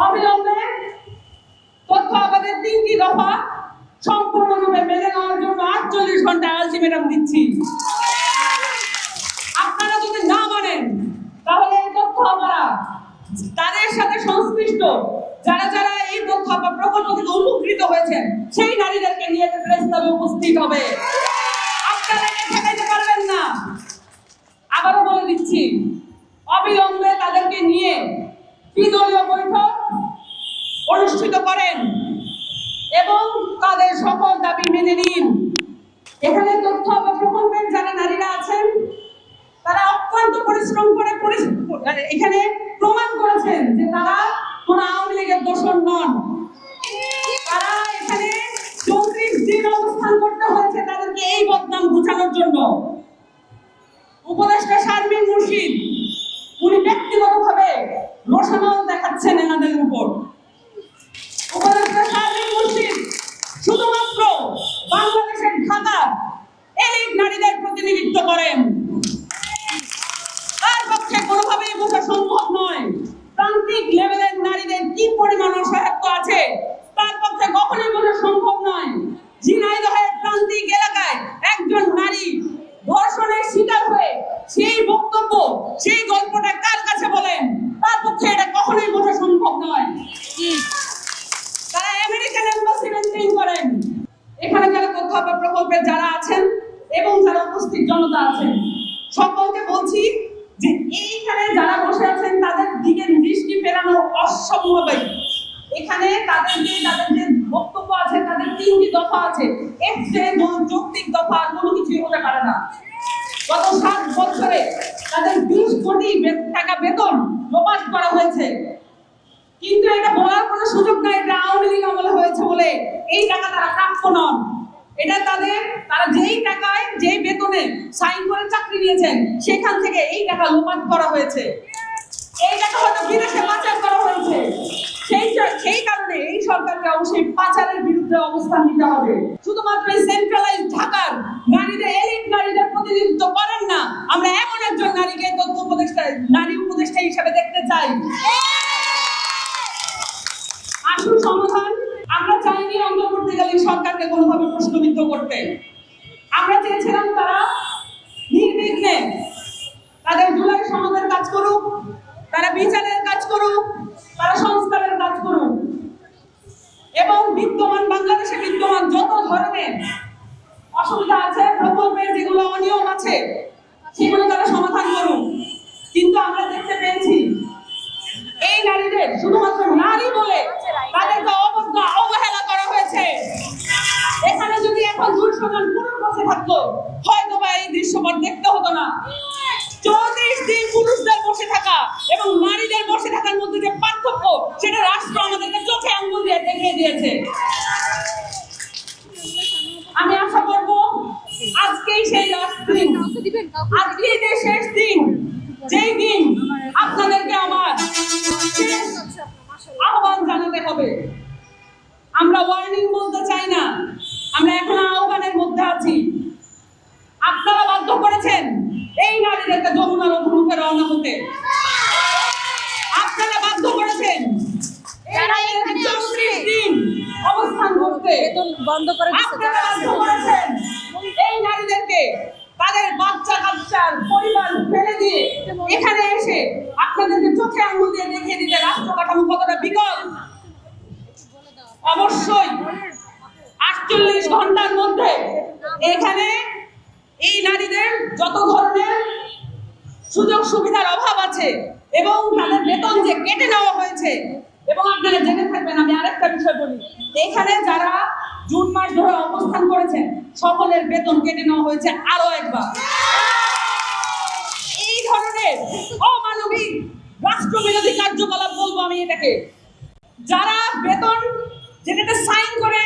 অবিলম্বে তথ্য আমাদের 3টি দফা সম্পূর্ণরূপে মেনে নেওয়ার জন্য 48 ঘন্টা আলটিমেটাম দিচ্ছি। আপনারা যদি না মানেন তাহলে এই তথ্য আমরা তাদের সাথে সংশ্লিষ্ট যারা যারা এই তথ্য বা প্রকল্প থেকে উপকৃত হয়েছেন সেই নারীদেরকে নিয়ে প্রেসক্লাবে উপস্থিত হবে। আপনারা ঠেকাইতে পারবেন না। আবারও বলে দিচ্ছি, অবিলম্বে তাদেরকে নিয়ে ত্রিদলীয় বৈঠক অনুষ্ঠিত করেন এবং তাদের সকল দাবি মেনে নিন। এখানে তথ্য বা প্রকল্পের যারা নারীরা আছেন তারা অক্লান্ত পরিশ্রম করে এখানে প্রমাণ করেছেন যে তারা কোন আওয়ামী লীগের দোষর নন। তারা এখানে 34 দিন অবস্থান করতে হয়েছে তাদেরকে এই বদনাম ঘুচানোর জন্য। উপদেষ্টা শারমিন মুর্শিদ উনি ব্যক্তিগতভাবে রোষানল দেখাচ্ছেন এনাদের উপর। উপদেষ্টা শারমিন মুর্শিদ শুধুমাত্র বাংলাদেশের ঢাকা এলিট নারীদের প্রতিনিধিত্ব করেন। তার পক্ষে কোনোভাবেই বোঝা সম্ভব নয় প্রান্তিক লেভেলের নারীদের কি পরিমাণ অসহায়ত্ব আছে, তার পক্ষে কখনোই বোঝা সম্ভব নয়। ঝিনাইদহের প্রান্তিক এলাকায় একজন নারী ধর্ষণের শিকার হয়ে সেই বক্তব্য সেই গল্পটা কার কাছে বলেন, তার পক্ষে এটা কখনোই বোঝা সম্ভব নয়। তারা আমেরিকান এম্বাসি মেইনটেইন করেন। এখানে যারা তথ্য বা প্রকল্পে যারা আছেন এবং যারা উপস্থিত জনতা আছেন সকলকে বলছি যে এইখানে যারা বসে আছেন তাদের দিকে দৃষ্টি ফেরানো অসম্ভবই। এখানে তাদের যে বক্তব্য আছে তাদের 3টি দফা আছে, এর যে যৌক্তিক দফা কোনো কিছুই হতে পারে না। গত 7 বছরে তাদের 20 কোটি টাকা বেতন লোপাট করা হয়েছে, কিন্তু এটা বলার কোনো সুযোগ নাই এটা আওয়ামী লীগ আমলে হয়েছে বলে এই টাকা তারা প্রাপ্য নন। এটা তারা যেই টাকায় যেই বেতনে সাইন করে চাকরি নিয়েছেন সেখান থেকে এই টাকা লোপাট করা হয়েছে। এই টাকা হয়তো বিদেশে পাচার করা হয়েছে। সেই কারণে এই সরকারকে অবশ্যই পাচারের বিরুদ্ধে অবস্থান নিতে হবে। শুধুমাত্র এই সেন্ট্রালাইজ ঢাকার নারীদের এলিট নারীদের প্রতিনিধিত্ব করেন না। আমরা এমন একজন নারীকে তথ্য উপদেষ্টা নারী উপদেষ্টা হিসেবে দেখতে চাই। আসল সমাধান আমরা চাইনি অন্তর্বর্তীকালীন সরকারকে কোনোভাবে প্রশ্নবিদ্ধ করতে। আমরা চেয়েছিলাম তারা নির্বিঘ্নে তাদের জুলাই সমাধানের কাজ করুক, তারা বিচারের কাজ করুক, তারা সংস্কারের কাজ করুক এবং বাংলাদেশে বিদ্যমান যত ধরনের অসুবিধা আছে প্রকল্পের যেগুলো অনিয়ম আছে সেগুলো তারা সমাধান করুক। কিন্তু আমরা দেখতে পেয়েছি এই নারীদের শুধুমাত্র নারী বলে তাদেরকে অবহেলা করা হয়েছে। এখানে যদি এখন 200 জন পুরুষ বসে থাকতো হয়তো বা এই দৃশ্যপট দেখতে হতো না। 34 দিন পুরুষদের বসে থাকা এবং নারীদের বসে থাকার মধ্যে যে পার্থক্য সেটা রাষ্ট্র আমাদেরকে চোখে আঙ্গুল দিয়ে দেখিয়ে দিয়েছে। আমি আশা করব আজকেই সেই লাস্ট দিন, আজকেই যে শেষ দিন, যেই দিন আপনাদেরকে আমার আহ্বান জানাতে হবে। আমরা ওয়ার্নিং বলতে চাই না, আমরা এখন আহ্বানের মধ্যে আছি। আপনারা বাধ্য করেছেন এই নারীদেরকে যমুনার অভিমুখে রওনা হতে। আপনারা বাধ্য করেছেন অবস্থান করতে। আপনারা বাধ্য করেছেন এই নারীদেরকে তাদের বাচ্চা কাচ্চার পরিবার ফেলে দিয়ে এখানে এসে আপনাদেরকে চোখে আঙুল দিয়ে দেখিয়ে দিতে রাষ্ট্র কাঠামো কতটা বিকল। অবশ্যই 48 ঘন্টার মধ্যে এখানে এই নারীদের যত ধরনের সুযোগ সুবিধার অভাব আছে এবং তাদের বেতন যে কেটে নেওয়া হয়েছে, এবং আপনারা জেনে থাকবেন আমি আরেকটা বিষয় বলি, এখানে যারা জুন মাস ধরে অবস্থান করেছেন সকলের বেতন কেটে নেওয়া হয়েছে আরো একবার। এই ধরনের অমানবিক রাষ্ট্রবিরোধী কার্যকলাপ বলবো আমি এটাকে। যারা বেতন যেটাতে সাইন করে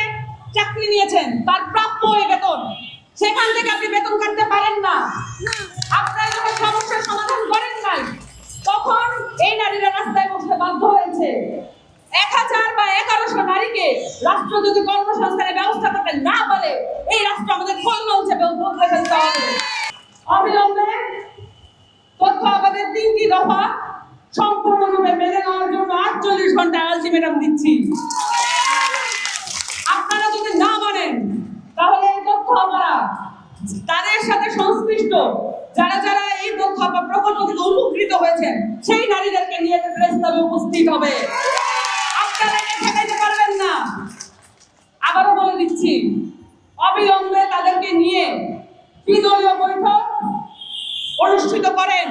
চাকরি নিয়েছেন তার প্রাপ্য এই বেতন, সেখান থেকে আপনি বেতন কাটতে পারেন না। আপনারা যখন সমস্যার সমাধান করেন নাই তখন এই নারীরা রাস্তায় বসতে বাধ্য হয়েছে। 1000 বা 1100 নারীকে রাষ্ট্র যদি কর্মসংস্থানের ব্যবস্থা করতে না পারে এই রাষ্ট্র আমাদের খোলনা হিসেবে বদলে ফেলতে হবে। অবিলম্বে তথ্য আমাদের 3টি দফা সম্পূর্ণরূপে মেনে নেওয়ার জন্য 48 ঘন্টা আলটিমেটাম দিচ্ছি। আপনারা যদি না মানেন তাহলে এই তথ্য আপনারা তাদের সাথে সংশ্লিষ্ট যারা যারা এই তথ্য বা প্রকল্প থেকে উপকৃত হয়েছেন সেই নারীদেরকে নিয়ে প্রেস ক্লাবে উপস্থিত হবে। আপনারা এটা ঠেকাইতে পারবেন না। আবারও বলে দিচ্ছি, অবিলম্বে তাদেরকে নিয়ে ত্রিদলীয় বৈঠক অনুষ্ঠিত করেন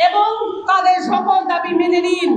এবং তাদের সকল দাবি মেনে নিন।